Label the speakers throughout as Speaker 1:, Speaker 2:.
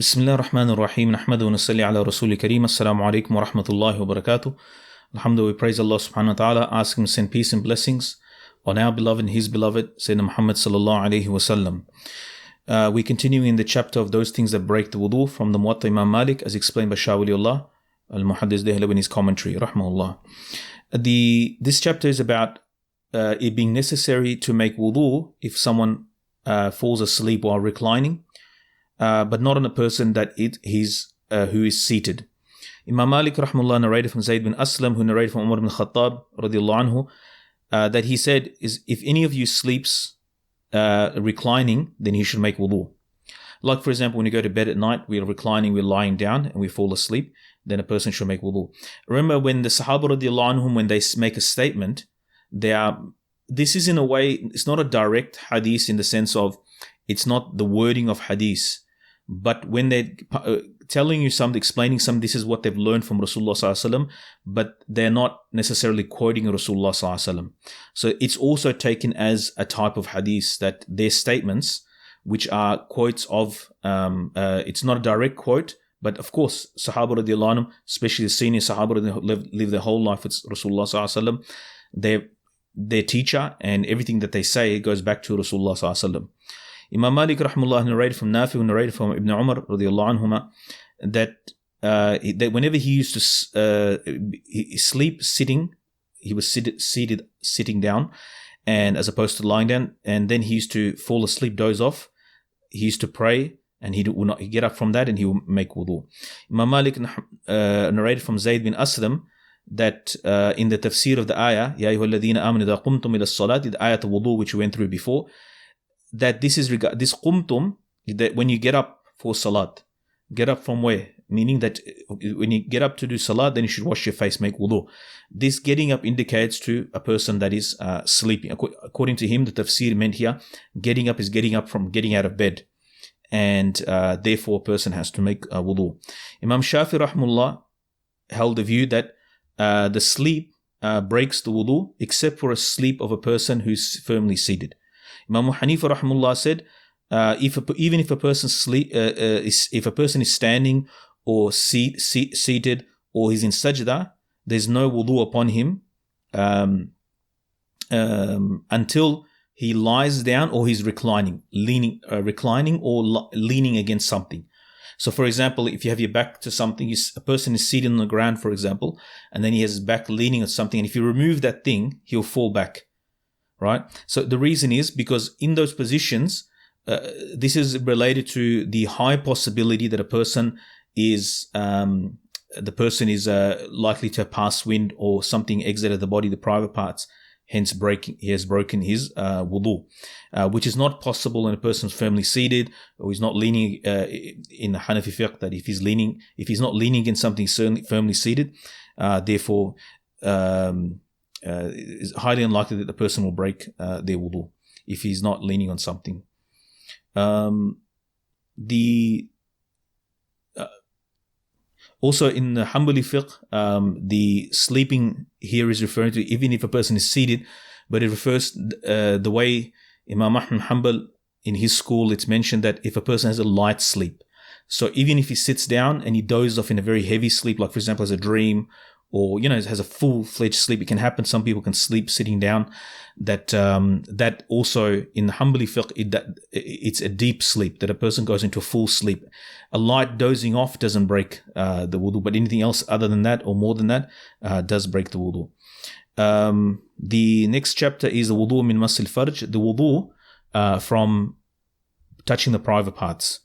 Speaker 1: Bismillah ar-Rahman ar-Rahim. Nahmadu wa nusalli ala Rasul Kareem. Assalamu alaikum wa rahmatullahi wa barakatuh. Alhamdulillah, we praise Allah subhanahu wa ta'ala, ask Him to send peace and blessings on our beloved and His beloved, Sayyidina Muhammad sallallahu alayhi wa sallam. We continue in the chapter of those things that break the wudu from the Muwatta Imam Malik, as explained by Shah Walilullah al-Muhaddith in his commentary, Rahimahullah. This chapter is about it being necessary to make wudu if someone falls asleep while reclining, but not on a person that who is seated. Imam Malik rahimahullah narrated from Zayd bin Aslam, who narrated from Umar bin Khattab radiallahu anhu, that he said, if any of you sleeps reclining, then he should make wudu. Like, for example, when you go to bed at night, we are reclining, we're lying down, and we fall asleep, then a person should make wudu. Remember, when the Sahaba radiallahu anhum, when they make a statement, this is in a way, it's not a direct hadith in the sense of, it's not the wording of hadith, but when they're telling you something, explaining something, this is what they've learned from Rasulullah sallallahu alaihi wasallam, but they're not necessarily quoting Rasulullah sallallahu alaihi wasallam. So it's also taken as a type of hadith, that their statements, which are quotes of, it's not a direct quote, but of course, Sahaba radiallahu anhum, especially the senior Sahaba who live their whole life with Rasulullah sallallahu alaihi wasallam, their teacher, and everything that they say goes back to Rasulullah sallallahu alaihi wasallam. Imam Malik rahimahullah narrated from Nafi, who narrated from Ibn Umar radiallahu anhuma, that whenever he used to sleep sitting, he was seated sitting down, and as opposed to lying down, and then he used to fall asleep, doze off. He used to pray, and he would not get up from that, and he would make wudu. Imam Malik narrated from Zayd bin Aslam that in the tafsir of the ayah, Ya ayyuhalladhina amanu idha qumtum ila as-salat, the ayat of wudu which we went through before, that this qumtum, that when you get up for salat, get up from where? Meaning that when you get up to do salat, then you should wash your face, make wudu. This getting up indicates to a person that is sleeping. According to him, the tafsir meant here, getting up is getting up from getting out of bed. And therefore a person has to make wudu. Imam Shafi rahimahullah held the view that the sleep breaks the wudu, except for a sleep of a person who's firmly seated. Imam Hanifa rahimahullah said, even if a person if a person is standing or seated, or he's in sajda, there's no wudu upon him until he lies down or he's reclining or leaning against something. So, for example, if you have your back to something, a person is seated on the ground, for example, and then he has his back leaning on something, and if you remove that thing, he'll fall back. Right? So the reason is because in those positions, this is related to the high possibility that a person is likely to pass wind or something exited the body, the private parts, hence he has broken his wudu, which is not possible when a person is firmly seated or he's not leaning in the Hanafi fiqh, that if he's not leaning against something, he's firmly seated, therefore it's highly unlikely that the person will break their wudu if he's not leaning on something. Also in the Hanbali fiqh, the sleeping here is referring to even if a person is seated, but it refers the way Imam Ahmad Hanbal in his school, it's mentioned that if a person has a light sleep, so even if he sits down and he dozes off in a very heavy sleep, like for example has a dream, or has a full-fledged sleep, it can happen. Some people can sleep sitting down. That also in the Hanbali fiqh, it's a deep sleep, that a person goes into a full sleep. A light dozing off doesn't break the wudu, but anything else other than that or more than that does break the wudu. The next chapter is the wudu min masil farj, the wudu from touching the private parts.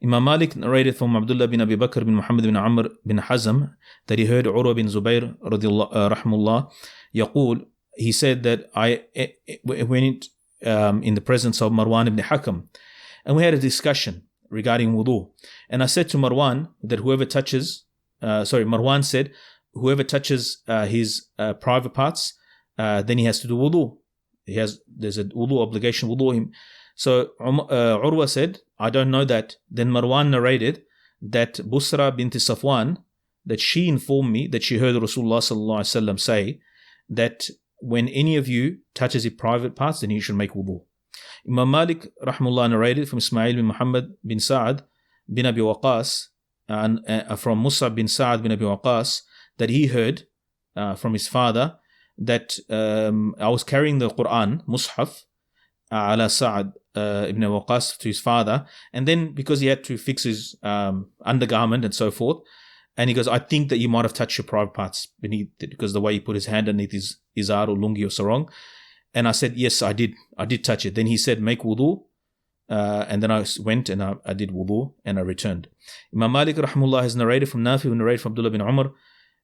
Speaker 1: Imam Malik narrated from Abdullah bin Abi Bakr bin Muhammad bin Amr bin Hazm that he heard Urwa bin Zubayr rahimahullah yaqul, he said that I went in the presence of Marwan ibn Hakam, and we had a discussion regarding wudu, and I said to Marwan that Marwan said whoever touches his private parts, then he has to do wudu. There's a wudu obligation, wudu him. So Urwa said, I don't know that. Then Marwan narrated that Busra bint Safwan, that she informed me that she heard Rasulullah sallallahu alaihi wasallam say that when any of you touches his private parts, then he should make wudu. Imam Malik rahimahullah narrated from Ismail bin Muhammad bin Sa'ad bin Abi Waqqas, from Mus'ab bin Sa'ad bin Abi Waqqas, that he heard from his father that I was carrying the Quran, Mus'haf, ala Sa'ad ibn Waqqas, to his father, and then because he had to fix his undergarment and so forth, and he goes, I think that you might have touched your private parts beneath it, because the way he put his hand underneath his izar or lungi or sarong. And I said, yes, I did touch it. Then he said, make wudu. And then I went and I did wudu and I returned. Imam Malik Rahimahullah has narrated from Nafi, who narrated from Abdullah bin Umar,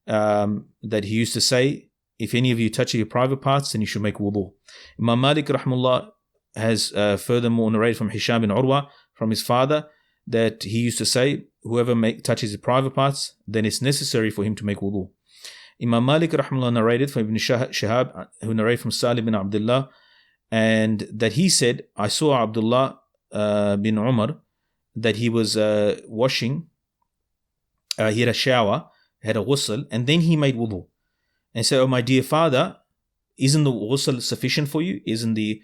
Speaker 1: that he used to say, if any of you touch your private parts, then you should make wudu. Imam Malik Rahimahullah has furthermore narrated from Hisham bin Urwa, from his father, that he used to say, whoever touches his private parts, then it's necessary for him to make wudu. Imam Malik Rahimahullah narrated from Ibn Shihab, who narrated from Salim bin Abdullah, and that he said, I saw Abdullah bin Umar, that he was washing, he had a shower, had a ghusl, and then he made wudu. And he said, oh my dear father, isn't the ghusl sufficient for you? Isn't the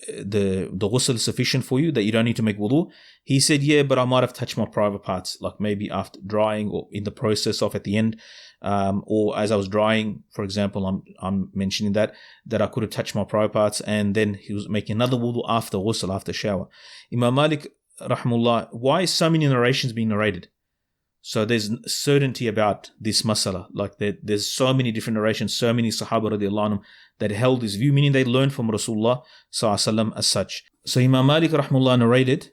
Speaker 1: ghusl sufficient for you, that you don't need to make wudu? He said, yeah, but I might have touched my private parts, like maybe after drying or in the process of at the end, or as I was drying, for example, I'm mentioning that I could have touched my private parts, and then he was making another wudu after ghusl, after shower. Imam Malik Rahimahullah, why is so many narrations being narrated? So there's certainty about this masala, like there's so many different narrations, so many Sahaba radiallahu anhum that held this view, meaning they learned from Rasulullah sallallahu alaihi wasallam as such. So Imam Malik Rahimahullah narrated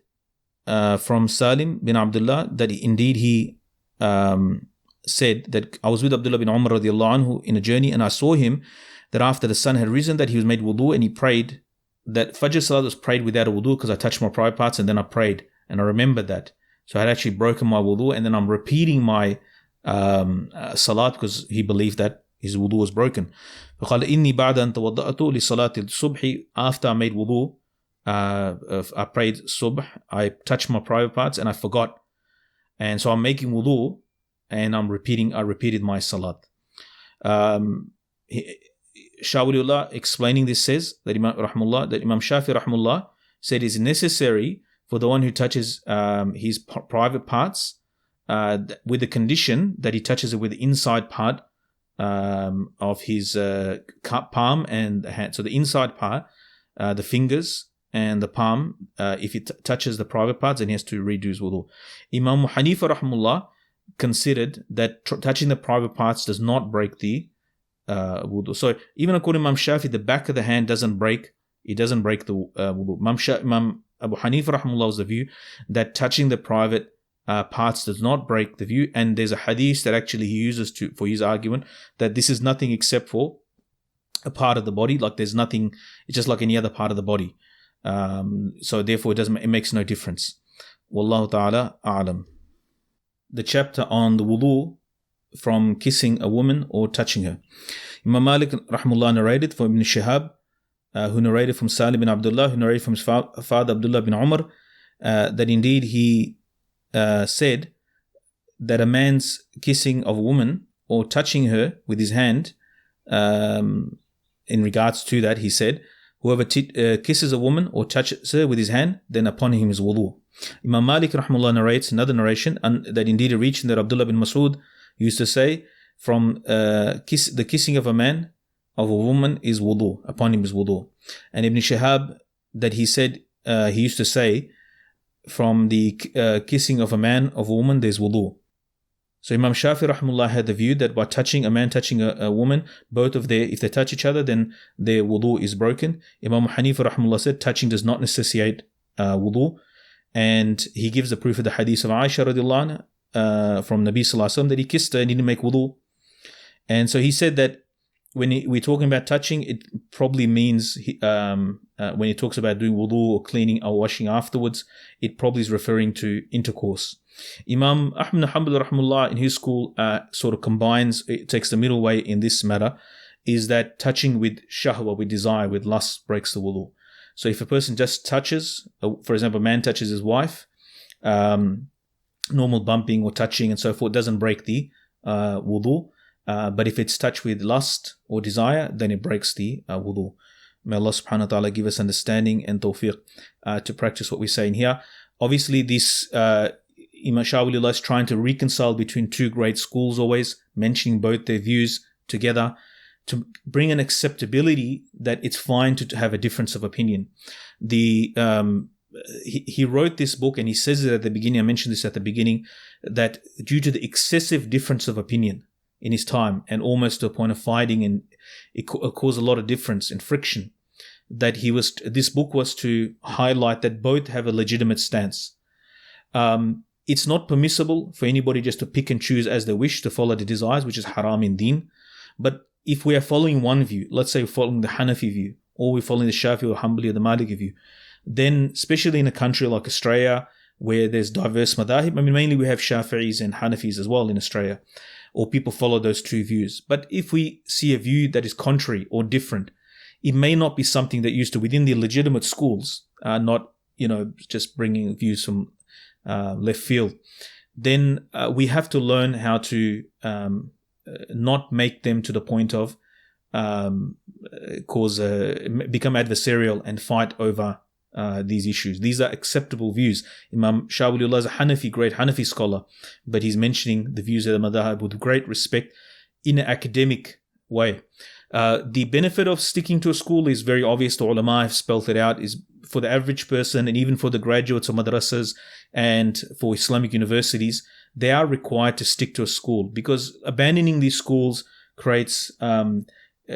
Speaker 1: from Salim bin Abdullah that indeed he said that I was with Abdullah bin Umar radiallahu anhu in a journey, and I saw him that after the sun had risen, that he was made wudu, and he prayed that Fajr Salat was prayed without a wudu, because I touched my private parts and then I prayed, and I remembered that. So I had actually broken my wudu, and then I'm repeating my salat because he believed that his wudu was broken. فقال إني بعد أن توضأت لصلاة الصبح, after I made wudu, I prayed subh, I touched my private parts and I forgot, and so I'm making wudu and I repeated my salat. Shah Waliullah explaining this says that Imam Shafi Rahimahullah said it's necessary for the one who touches his private parts with the condition that he touches it with the inside part of his palm and the hand. So the inside part, the fingers and the palm, if he touches the private parts, then he has to redo his wudu. Imam Hanifa Rahimahullah considered that touching the private parts does not break the wudu. So even according to Imam Shafi, the back of the hand doesn't break. It doesn't break the wudu. Imam Abu Hanifa Rahimahullah was the view that touching the private parts does not break the view, and there's a hadith that actually he uses for his argument that this is nothing except for a part of the body, like there's nothing, it's just like any other part of the body. So therefore it makes no difference. Wallahu ta'ala a'lam. The chapter on the wudu from kissing a woman or touching her. Imam Malik Rahimahullah narrated from Ibn Shihab, who narrated from Salim bin Abdullah, who narrated from his father Abdullah bin Umar, that indeed he said that a man's kissing of a woman or touching her with his hand, in regards to that, he said, whoever kisses a woman or touches her with his hand, then upon him is wudu. Imam Malik Rahimahullah narrates another narration, and that indeed it reached that Abdullah bin Mas'ud used to say, from the kissing of a man of a woman is wudu, upon him is wudu. And Ibn Shihab, that he said, he used to say, from the kissing of a man of a woman there's wudu. So Imam Shafi Rahimahullah had the view that by touching a man touching a woman, both of if they touch each other, then their wudu is broken. Imam Hanifa Rahimahullah said touching does not necessitate wudu, and he gives the proof of the hadith of Aisha radiallahu anha from Nabi sallallahu alaihi wasallam that he kissed her and didn't make wudu. And so he said that when we're talking about touching, it probably means when he talks about doing wudu or cleaning or washing afterwards, it probably is referring to intercourse. Imam Ahmad bin Hanbal Rahimahullah in his school sort of combines, it takes the middle way in this matter, is that touching with shahwa, with desire, with lust, breaks the wudu. So if a person just touches, for example, a man touches his wife, normal bumping or touching and so forth doesn't break the wudu. But if it's touched with lust or desire, then it breaks the wudu. May Allah subhanahu wa ta'ala give us understanding and tawfiq to practice what we say in here. Obviously, this Imam Shah Walilullah is trying to reconcile between two great schools, always mentioning both their views together to bring an acceptability that it's fine to have a difference of opinion. He wrote this book, and he says it at the beginning, I mentioned this at the beginning, that due to the excessive difference of opinion in his time, and almost to a point of fighting, and it caused a lot of difference and friction, that this book was to highlight that both have a legitimate stance. It's not permissible for anybody just to pick and choose as they wish, to follow the desires, which is haram in deen. But if we are following one view, let's say we're following the Hanafi view, or we're following the Shafi or Hanbali or the Maliki view, then especially in a country like Australia, where there's diverse madahib, I mean, mainly we have Shafi'is and Hanafis as well in Australia, or people follow those two views. But if we see a view that is contrary or different, it may not be something that used to within the legitimate schools, not, just bringing views from left field. Then we have to learn how to not make them to the point of become adversarial and fight over these issues. These are acceptable views. Imam Shah Walilullah is a Hanafi, great Hanafi scholar, but he's mentioning the views of the madhab with great respect in an academic way. The benefit of sticking to a school is very obvious. The ulama have spelled it out, is for the average person, and even for the graduates of madrasas and for Islamic universities, they are required to stick to a school, because abandoning these schools creates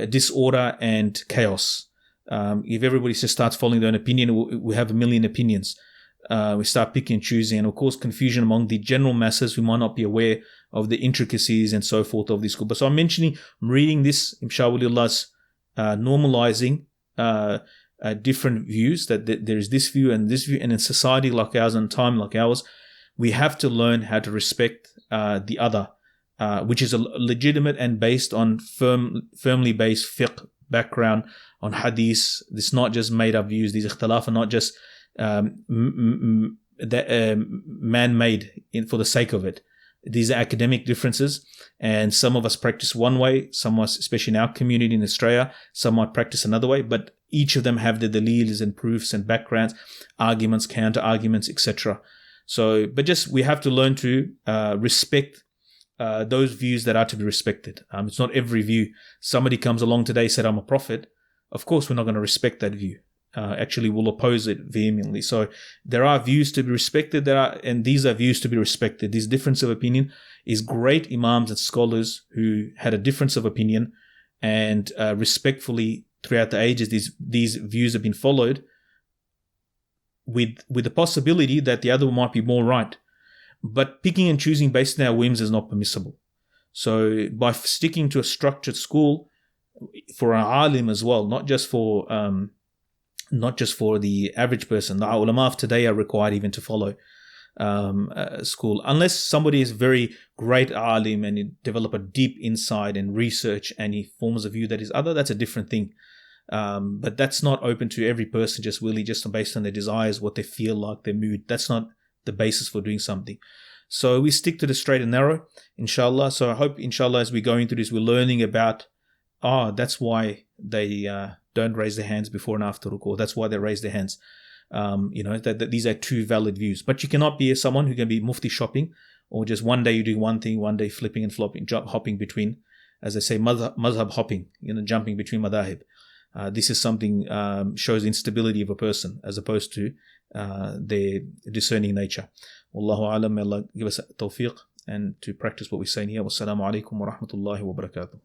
Speaker 1: disorder and chaos. If everybody just starts following their own opinion, we have a million opinions. We start picking and choosing, and of course confusion among the general masses who might not be aware of the intricacies and so forth of this school. But so I'm reading this, Shah Waliullah's normalizing different views, that there is this view and this view, and in society like ours and time like ours, we have to learn how to respect the other, which is a legitimate and based on firmly based fiqh background on hadith. This is not just made up views. These ikhtilaf are not just man-made for the sake of it. These are academic differences, and some of us practice one way, some of us, especially in our community in Australia, some might practice another way, but each of them have the dalils and proofs and backgrounds, arguments, counter-arguments, etc. So, but just we have to learn to respect those views that are to be respected. It's not every view. Somebody comes along today, said, I'm a prophet. Of course, we're not going to respect that view. Actually, we'll oppose it vehemently. So there are views to be respected. And these are views to be respected. This difference of opinion is great imams and scholars who had a difference of opinion, and respectfully throughout the ages, these views have been followed with the possibility that the other one might be more right. But picking and choosing based on our whims is not permissible. So by sticking to a structured school for an alim as well, not just for the average person, the ulama of today are required even to follow school, unless somebody is very great alim and he develop a deep insight and research and he forms a view that is other. That's a different thing. But that's not open to every person just based on their desires, what they feel like, their mood. That's not the basis for doing something. So we stick to the straight and narrow, inshallah. So I hope, inshallah, as we're going through this, we're learning about, that's why they don't raise their hands before and after ruku'. That's why they raise their hands. That these are two valid views. But you cannot be someone who can be mufti shopping, or just one day you do one thing, one day flipping and flopping, hopping between, as they say, madhab hopping, jumping between madahib. This is something shows instability of a person as opposed to their discerning nature. Wallahu alam. May Allah give us tawfiq and to practice what we say here. Wassalamu alaikum wa rahmatullahi wa barakatuh.